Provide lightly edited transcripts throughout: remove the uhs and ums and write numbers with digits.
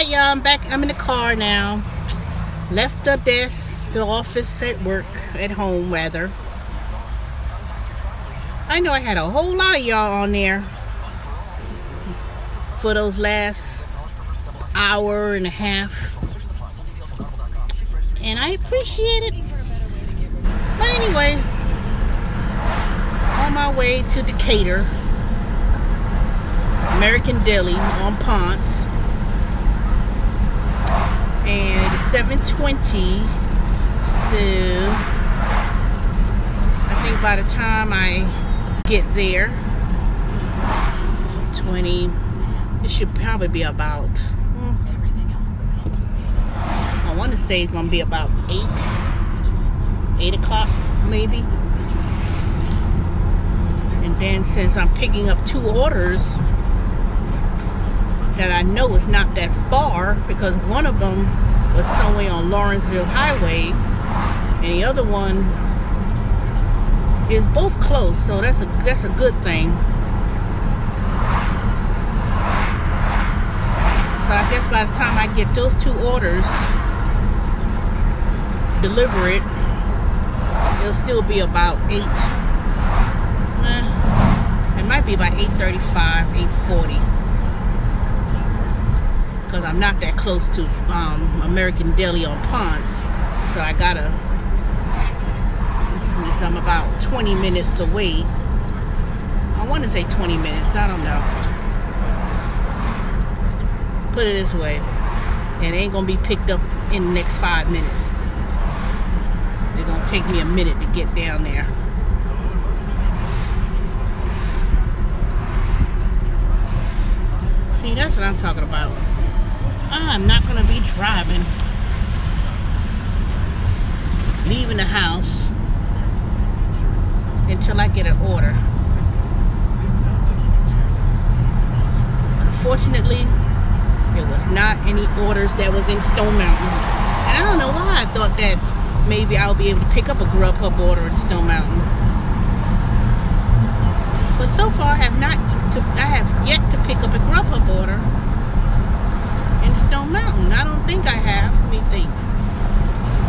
Alright, y'all, I'm back. I'm in the car now. Left the desk, the office at work, at home rather. I know I had a whole lot of y'all on there for those last hour and a half. And I appreciate it. But anyway, on my way to Decatur, American Deli on Ponce. And it's 7:20, so I think by the time I get there, it should probably be about, I want to say it's going to be about 8 o'clock maybe. And then since I'm picking up 2 orders that I know is not that far, because one of them was somewhere on Lawrenceville Highway and the other one is both close, so that's a good thing. So I guess by the time I get those 2 orders, deliver it, it'll still be about 8. It might be about 8:35, 8:40. Because I'm not that close to American Deli on Ponce, so I gotta. I'm about 20 minutes away. I want to say 20 minutes. I don't know. Put it this way, it ain't gonna be picked up in the next 5 minutes. It's gonna take me a minute to get down there. See, that's what I'm talking about. I'm not gonna be driving, leaving the house until I get an order. Unfortunately, there was not any orders that was in Stone Mountain. And I don't know why I thought that maybe I'll be able to pick up a Grubhub order in Stone Mountain. But so far I have yet to pick up a Grubhub order in Stone Mountain. I don't think I have. Let me think.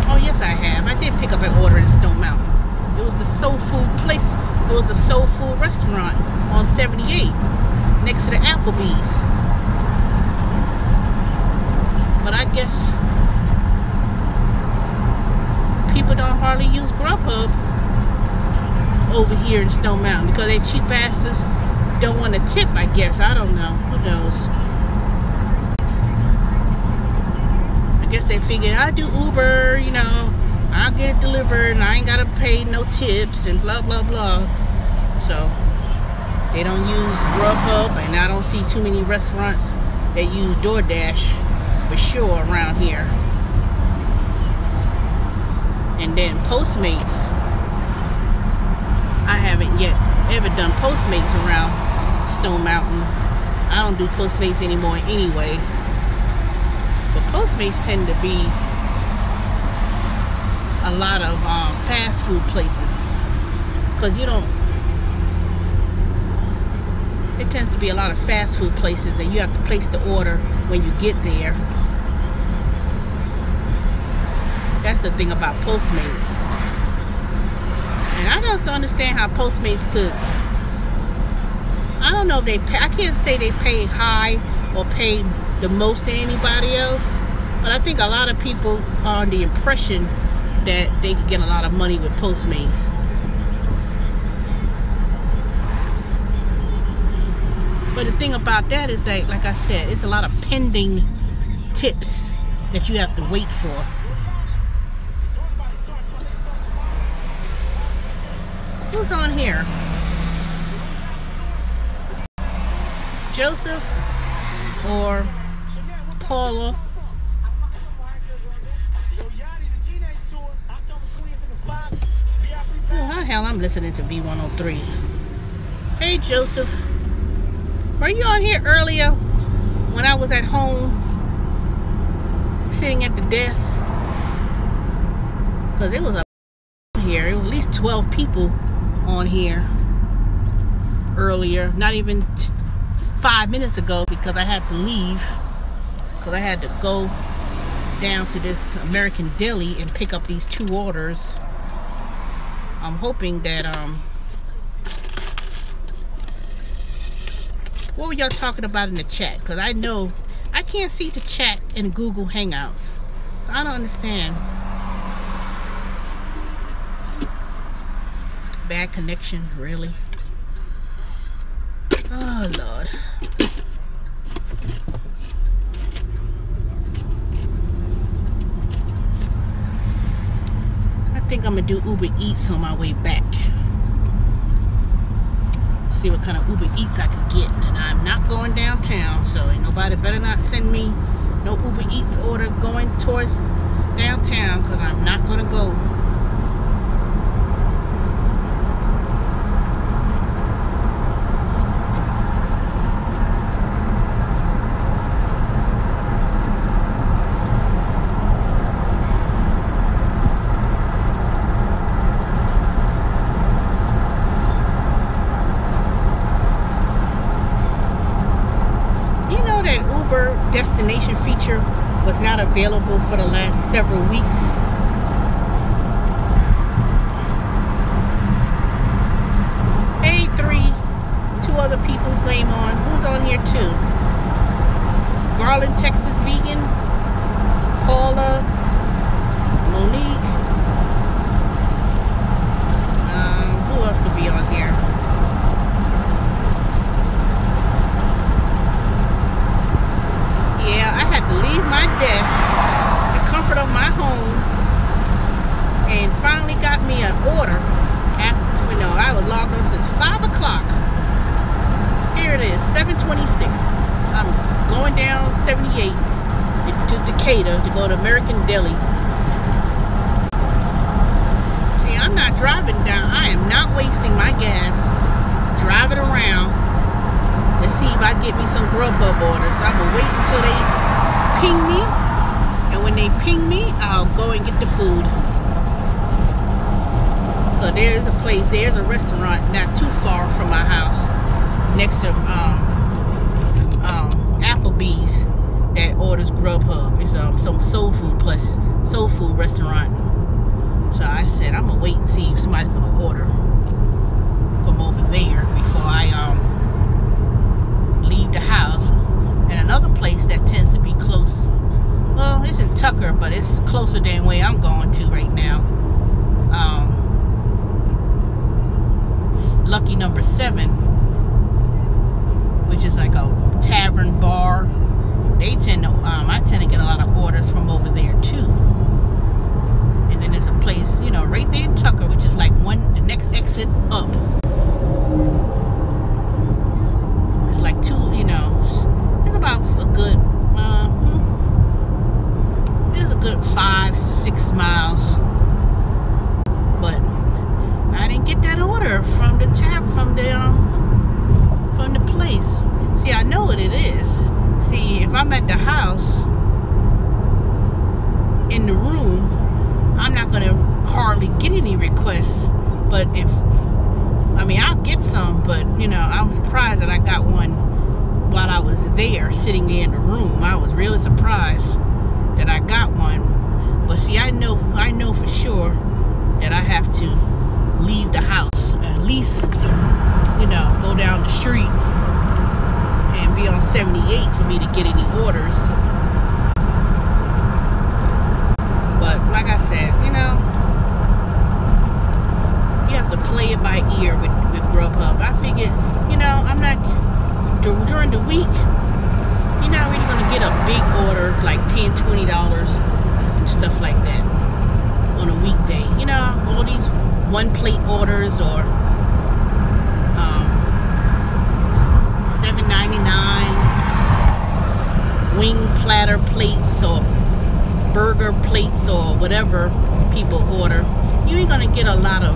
Oh yes, I have. I did pick up an order in Stone Mountain. It was the soul food place. It was the soul food restaurant on 78 next to the Applebee's. But I guess people don't hardly use Grubhub over here in Stone Mountain because they cheap asses don't want to tip, I guess. I don't know. Who knows? I guess they figured I'll do Uber, you know. I'll get it delivered and I ain't gotta pay no tips and blah blah blah. So they don't use Grubhub, and I don't see too many restaurants that use DoorDash for sure around here. And then Postmates, I haven't yet ever done Postmates around Stone Mountain. I don't do Postmates anymore anyway. But Postmates tend to be a lot of fast food places, because it tends to be a lot of fast food places and you have to place the order when you get there. That's the thing about Postmates. And I don't understand how Postmates could, I don't know if they pay, I can't say they pay high or pay the most to anybody else, but I think a lot of people are under the impression that they can get a lot of money with Postmates. But the thing about that is that, like I said, it's a lot of pending tips that you have to wait for. Who's on here? Joseph or Paula? Oh, how the hell I'm listening to B103. Hey Joseph, were you on here earlier when I was at home sitting at the desk? Because it was here, it was at least 12 people on here earlier, not even 5 minutes ago, because I had to leave because I had to go down to this American Deli and pick up these 2 orders. I'm hoping that what were y'all talking about in the chat? Because I know I can't see the chat in Google Hangouts, so I don't understand. Bad connection, really? Oh Lord. I think I'm gonna do Uber Eats on my way back. See what kind of Uber Eats I can get. And I'm not going downtown, so ain't nobody better not send me no Uber Eats order going towards downtown, because I'm not gonna go. Destination feature was not available for the last several weeks. Hey, 2 other people came on. Who's on here too? Garland, Texas Vegan, Paula, Monique. Who else could be on here? Yeah, I had to leave my desk, the comfort of my home, and finally got me an order. After, I was logged on since 5 o'clock. Here it is, 7:26. I'm going down 78 to Decatur to go to American Deli. See, I'm not driving down. I am not wasting my gas driving around. Let's see if I get me some Grubhub orders. I'm gonna wait until they ping me, and when they ping me, I'll go and get the food. So there's a place, there's a restaurant not too far from my house, next to Applebee's, that orders Grubhub. It's some soul food restaurant. So I said I'm gonna wait and see if somebody's gonna order from over there before I leave the house. And another place that tends to be close, well, it's in Tucker, but it's closer than where I'm going to right now. Lucky Number 7, which is like a tavern bar. They tend to, I tend to get a lot of orders from over there too. And then there's a place, right there in Tucker, which is like the next exit up. Like 2, it's about a good, it's a good 5-6 miles. But I didn't get that order from the from the place. See, I know what it is. See, if I'm at the house in the room, I'm not gonna hardly get any requests. But I'll get some, but I'm surprised that I got one while I was there, sitting there in the room. I was really surprised that I got one. But see, I know for sure that I have to leave the house, at least, go down the street and be on 78 for me to get any orders. But like I said, you have to play it by ear with Grubhub. I figured, I'm not, during the week, you're not really going to get a big order like $10, $20 and stuff like that on a weekday. All these one-plate orders or $7.99 wing platter plates or burger plates or whatever people order. You ain't going to get a lot of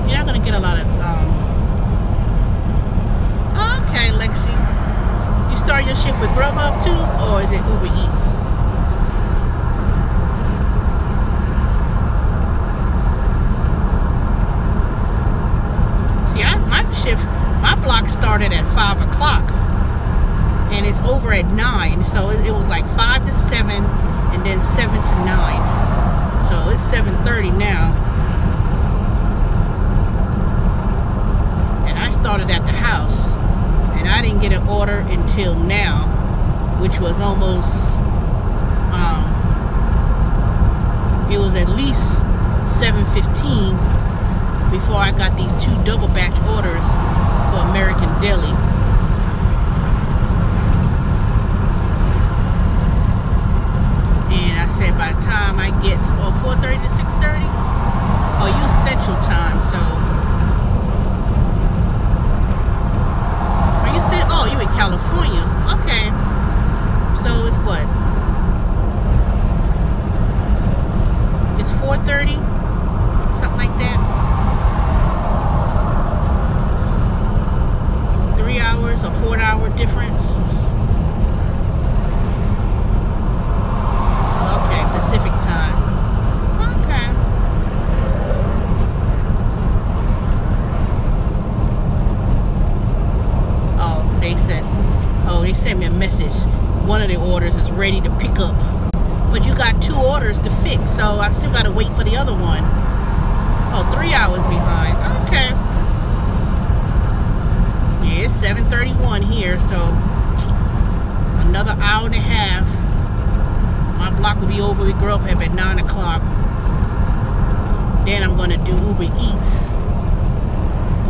you're not going to get a lot of okay, Lexi, you start your shift with Grubhub too, or is it Uber Eats? See, my block started at 5 o'clock. and it's over at 9. So it was like 5 to 7, and then 7 to 9. So it's 7:30 now, and I started at the house, and I didn't get an order until now, which was almost it was at least 7:15 before I got these 2 double batch orders for American Deli. And I said by the time I get 4:30 to 6:30, oh, you Central Time, so are you said, oh, you in California? Okay, so it's what? It's 4:30, something like that. 3 hours or 4 hour difference. Okay, Pacific time. Okay. They sent me a message. One of the orders is ready to pick up, but you got 2 orders to fix, so I still got to wait for the other one. Oh, 3 hours behind. Okay. Yeah, it's 7:31 here, so another hour and a half. My block will be over with Grub at 9 o'clock. Then I'm going to do Uber Eats.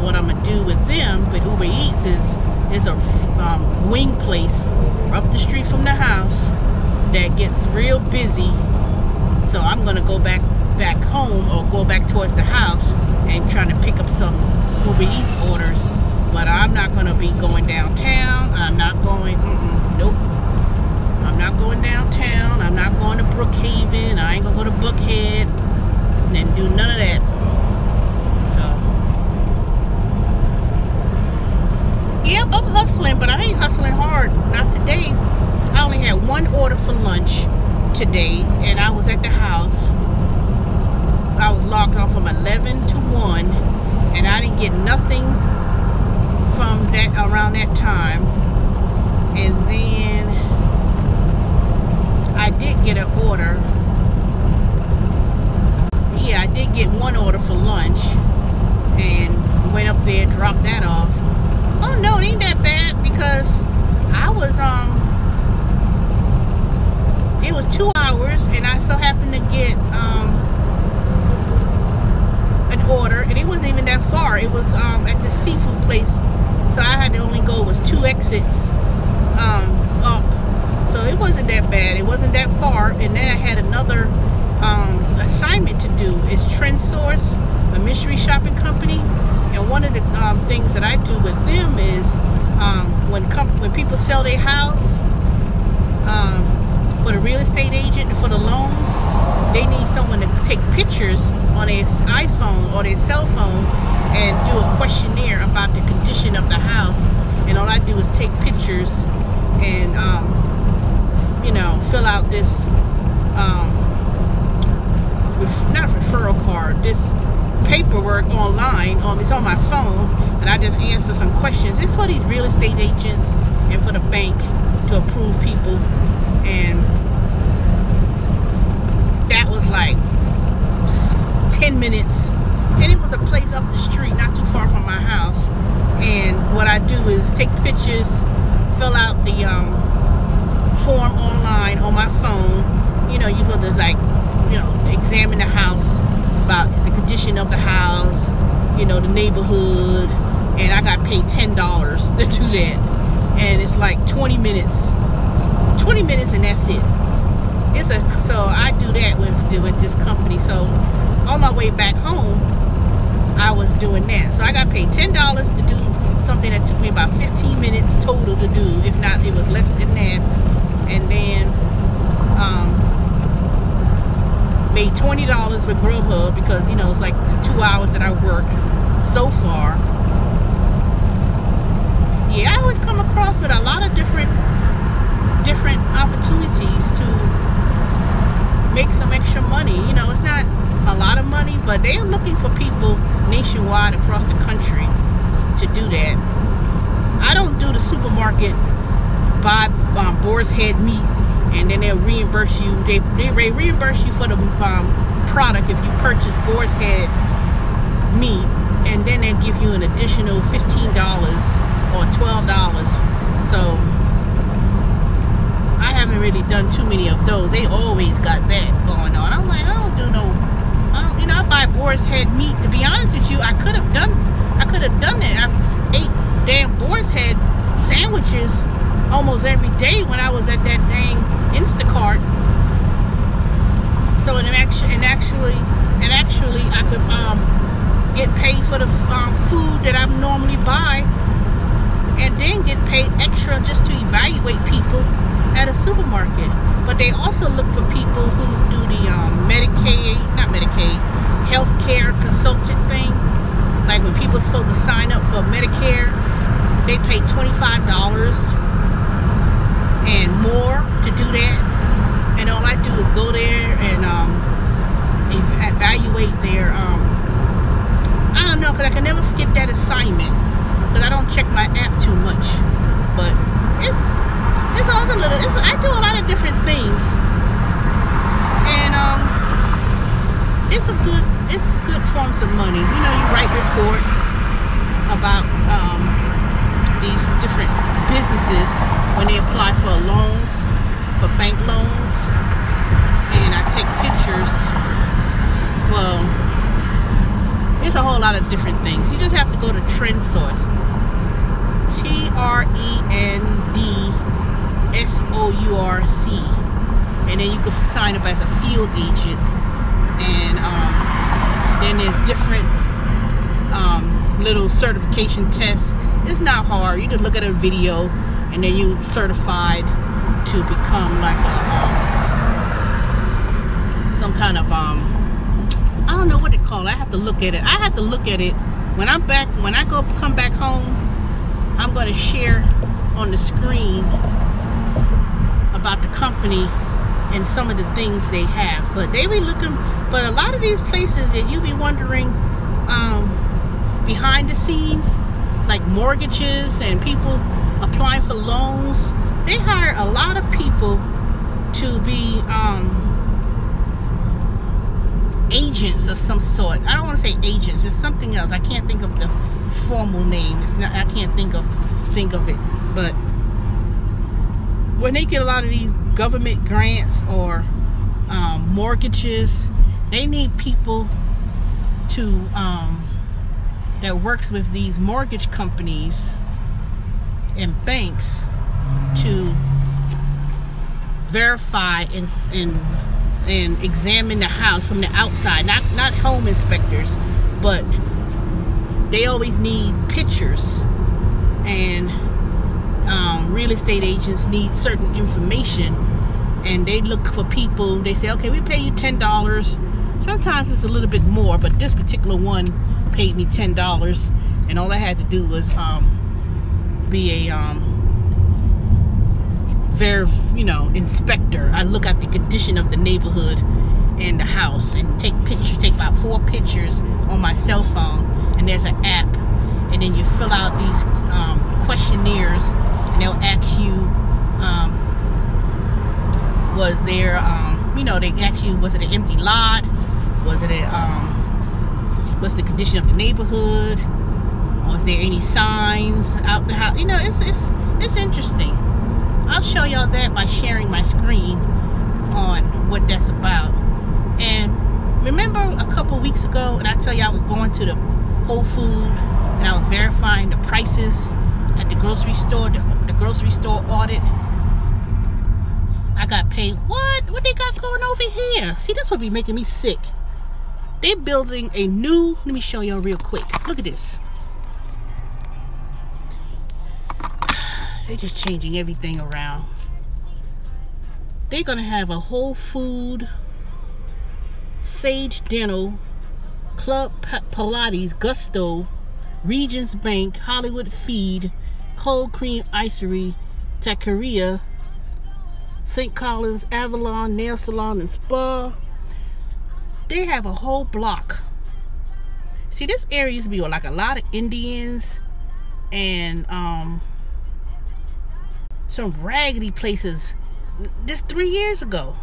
What I'm going to do with them, with Uber Eats, is a wing place up the street from the house that gets real busy. So I'm going to go back home, or go back towards the house and trying to pick up some Uber Eats orders. But I'm not going to be going downtown. I'm not going, nope. I'm not going downtown. I'm not going to Brookhaven. I ain't going to go to Buckhead and do none of that. So, yep, I'm hustling, but I ain't hustling hard. Not today. I only had 1 order for lunch today, and I was at the house. I was logged on from 11 to 1, and I didn't get nothing from that around that time. And then I did get an order. Yeah, I did get 1 order for lunch, and went up there, dropped that off. Oh no, it ain't that bad, because I was it was 2 hours, and I so happened to get an order, and it wasn't even that far. It was at the seafood place, so I had to only go, was 2 exits up, so it wasn't that bad. It wasn't that far. And then I had another assignment to do. It's Trend Source, a mystery shopping company, and one of the things that I do with them is when people sell their house, for the real estate agent and for the loans, they need someone to take pictures on their iPhone or their cell phone and do a questionnaire about the condition of the house. And all I do is take pictures and you know, fill out this not referral card, this paperwork online. It's on my phone, and I just answer some questions. It's for these real estate agents and for the bank to approve people. And that was like 10 minutes, and it was a place up the street, not too far from my house. And what I do is take pictures, fill out the form online on my phone. You know, you go to, like, you know, examine the house, about the condition of the house, you know, the neighborhood. And I got paid $10 to do that, and it's like 20 minutes, and that's it. So I do that with this company. So on my way back home, I was doing that. So I got paid $10 to do something that took me about 15 minutes total to do. If not, it was less than that. And then made $20 with Grubhub, because, you know, it's like the 2 hours that I worked so far. Yeah, I always come across with a lot of different opportunities to make some extra money. You know, it's not a lot of money, but they're looking for people nationwide across the country to do that. I don't do the supermarket buy boar's head meat, and then they'll reimburse you. They reimburse you for the product if you purchase boar's head meat, and then they'll give you an additional $15 or $12. So I haven't really done too many of those. They always got that going on. I'm like, I don't do no, you know, I buy boar's head meat. To be honest with you, I could have done it. I ate damn boar's head sandwiches almost every day when I was at that dang Instacart. So actually I could get paid for the food that I normally buy, and then get paid extra just to evaluate people at a supermarket. But they also look for people who do the healthcare consultant thing. Like when people are supposed to sign up for Medicare, they pay $25 and more to do that. And all I do is go there and evaluate their I don't know, because I can never forget that assignment, because I don't check my app too much. But it's all the little, I do a lot of different things, and it's good forms of money. You know, you write reports about these different businesses when they apply for loans, for bank loans, and I take pictures. Well, it's a whole lot of different things. You just have to go to Trend Source, TRENDSOURC, and then you can sign up as a field agent. And then there's different little certification tests. It's not hard. You just look at a video, and then you certified to become like some kind of I don't know what they call it. I have to look at it. I have to look at it when I'm back. When I come back home, I'm going to share on the screen about the company and some of the things they have. But they be looking. But a lot of these places that you be wondering behind the scenes, like mortgages and people applying for loans, they hire a lot of people to be agents of some sort. I don't want to say agents. It's something else. I can't think of the formal name. It's not. I can't think of it. But when they get a lot of these government grants or mortgages, they need people to that works with these mortgage companies and banks to verify and examine the house from the outside. Not home inspectors, but they always need pictures, and real estate agents need certain information, and they look for people. They say, okay, we pay you $10. Sometimes it's a little bit more, but this particular one paid me $10, and all I had to do was be a inspector. I look at the condition of the neighborhood and the house, and take about 4 pictures on my cell phone, and there's an app, and then you fill out these questionnaires, and they'll ask you was there they ask you, was it an empty lot, was it what's the condition of the neighborhood, was there any signs out the house. It's interesting. I'll show y'all that by sharing my screen on what that's about. And remember a couple weeks ago, and I tell you I was going to the Whole Food and I was verifying the prices at the grocery store, the grocery store audit. I got paid. What they got going over here? See, that's what be making me sick. They're building a new, let me show y'all real quick. Look at this. They're just changing everything around. They're gonna have a Whole Food, Sage Dental, Club Pilates, Gusto, Regions Bank, Hollywood Feed, Cold Cream Icery, Taqueria, St. Collins, Avalon, Nail Salon and Spa. They have a whole block. See, this area used to be like a lot of Indians and some raggedy places just 3 years ago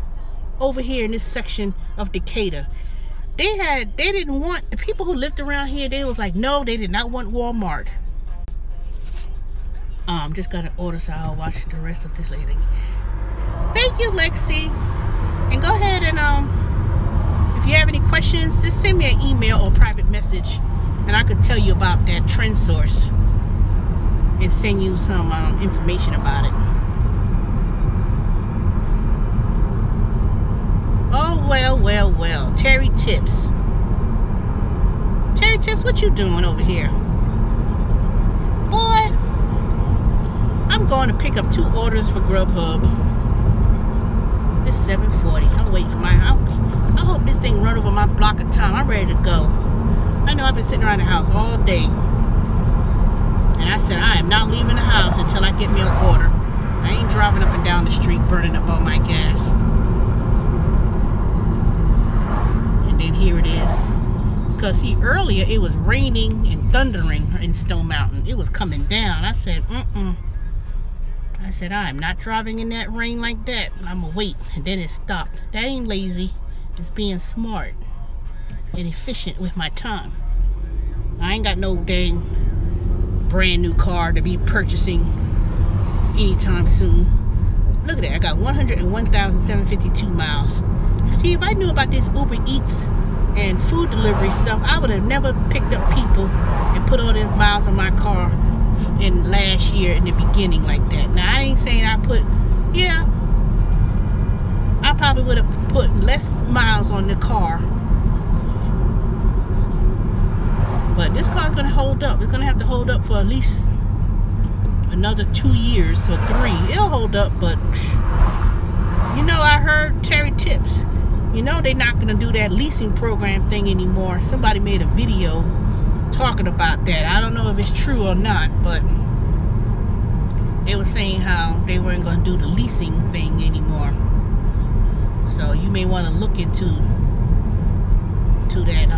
over here in this section of Decatur. They didn't want, the people who lived around here, they was like, no, they did not want Walmart. Just got an order, so I'll watch the rest of this later. Thank you, Lexi. And go ahead and if you have any questions, just send me an email or private message, and I could tell you about that trend source and send you some information about it. Oh, well. Terry Tips. Terry Tips, what you doing over here? Boy, I'm going to pick up 2 orders for Grubhub. It's 7:40. I'm waiting for my house. I hope this thing run over my block of time. I'm ready to go. I know I've been sitting around the house all day. And I said I am not leaving the house until I get me an order. I ain't driving up and down the street burning up all my gas. And then here it is. Because see, earlier it was raining and thundering in Stone Mountain. It was coming down. I said, I said, I am not driving in that rain like that. I'm gonna wait. And then it stopped. That ain't lazy. It's being smart and efficient with my time. I ain't got no dang brand new car to be purchasing anytime soon. Look at that. I got 101,752 miles. See, if I knew about this Uber Eats and food delivery stuff, I would have never picked up people and put all these miles on my car in last year in the beginning like that. Now, I ain't saying I put, yeah, I probably would have put less miles on the car. But this car's going to hold up. It's going to have to hold up for at least another 2 years or 3. It'll hold up, but you know, I heard Terry Tips. You know, they're not going to do that leasing program thing anymore. Somebody made a video talking about that. I don't know if it's true or not, but they were saying how they weren't going to do the leasing thing anymore. So you may want to look into that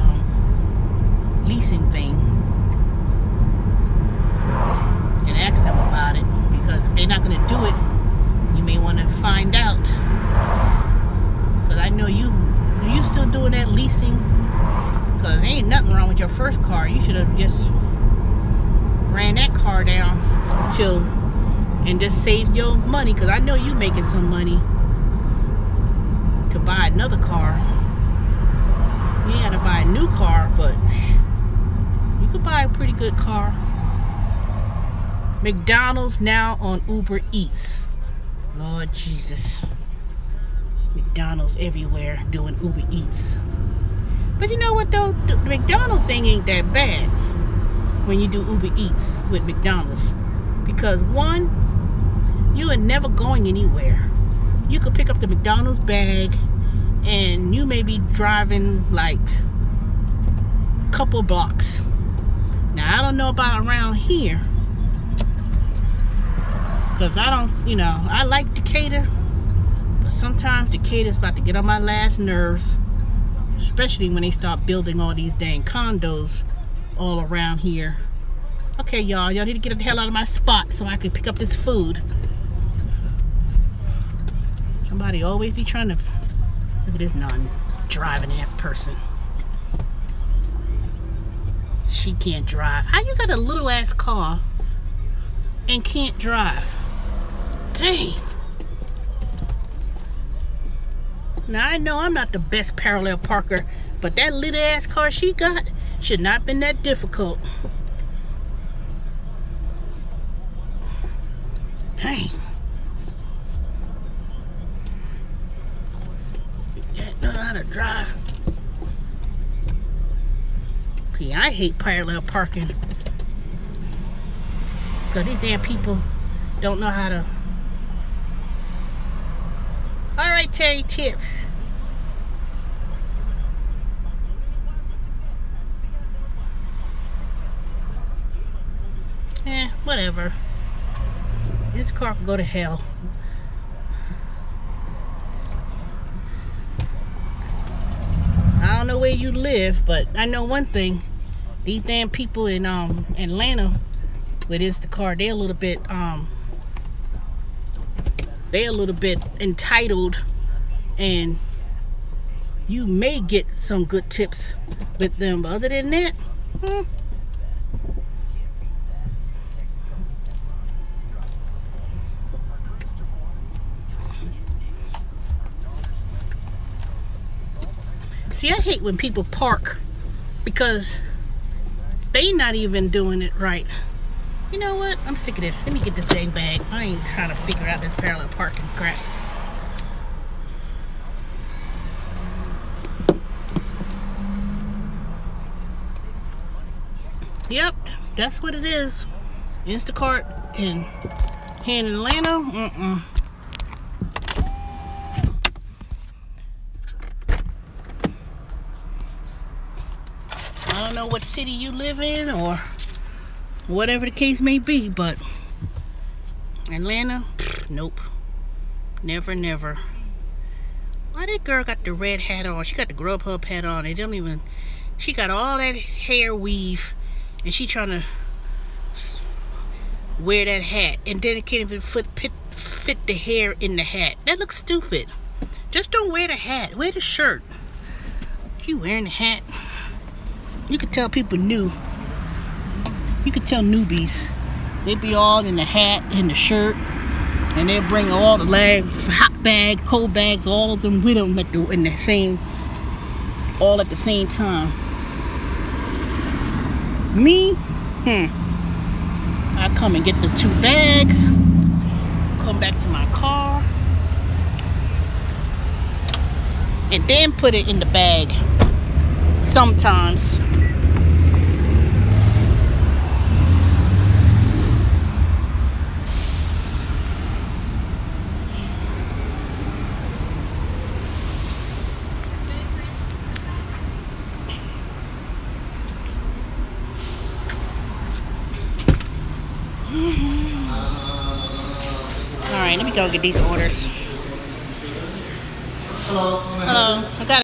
leasing thing and ask them about it, because if they're not going to do it, you may want to find out. Because I know you still doing that leasing, because there ain't nothing wrong with your first car. You should have just ran that car down and just saved your money, because I know you making some money to buy another car. You ain't got to buy a new car, but you could buy a pretty good car. McDonald's now on Uber Eats. Lord Jesus. McDonald's everywhere doing Uber Eats. But you know what though? The McDonald's thing ain't that bad when you do Uber Eats with McDonald's. Because one, you are never going anywhere. You could pick up the McDonald's bag and you may be driving like a couple blocks. Now I don't know about around here, because I don't, you know, I like Decatur, but sometimes Decatur's about to get on my last nerves, especially when they start building all these dang condos all around here. Okay, y'all need to get the hell out of my spot so I can pick up this food. Somebody always be trying to, look at this non-driving ass person. She can't drive. How you got a little ass car and can't drive? Dang. Now I know I'm not the best parallel parker, but that little ass car she got should not have been that difficult. Dang. You don't know how to drive. Yeah, I hate parallel parking, because these damn people don't know how to. Alright, Terry Tips. Whatever. This car can go to hell. I don't know where you live, but I know one thing. These damn people in Atlanta with Instacart, they're a little bit They're a little bit entitled, and you may get some good tips with them. But other than that, see, I hate when people park because they not even doing it right. You know what? I'm sick of this. Let me get this dang bag. I ain't trying to figure out this parallel parking crap. Yep, that's what it is. Instacart and here in Atlanta, I don't know what city you live in or whatever the case may be, but Atlanta, nope. Never, never. Why that girl got the red hat on? She got the Grubhub hat on. It don't even, she got all that hair weave and she trying to wear that hat, and then it can't even fit the hair in the hat. That looks stupid. Just don't wear the hat. Wear the shirt. You wearing the hat? You could tell people new. You could tell newbies. They be all in the hat and the shirt, and they'll bring all the hot bags, cold bags, all of them with them in the same, all at the same time. Me, I come and get the 2 bags, come back to my car, and then put it in the bag. Sometimes. All right, let me go get these orders. Hello. I got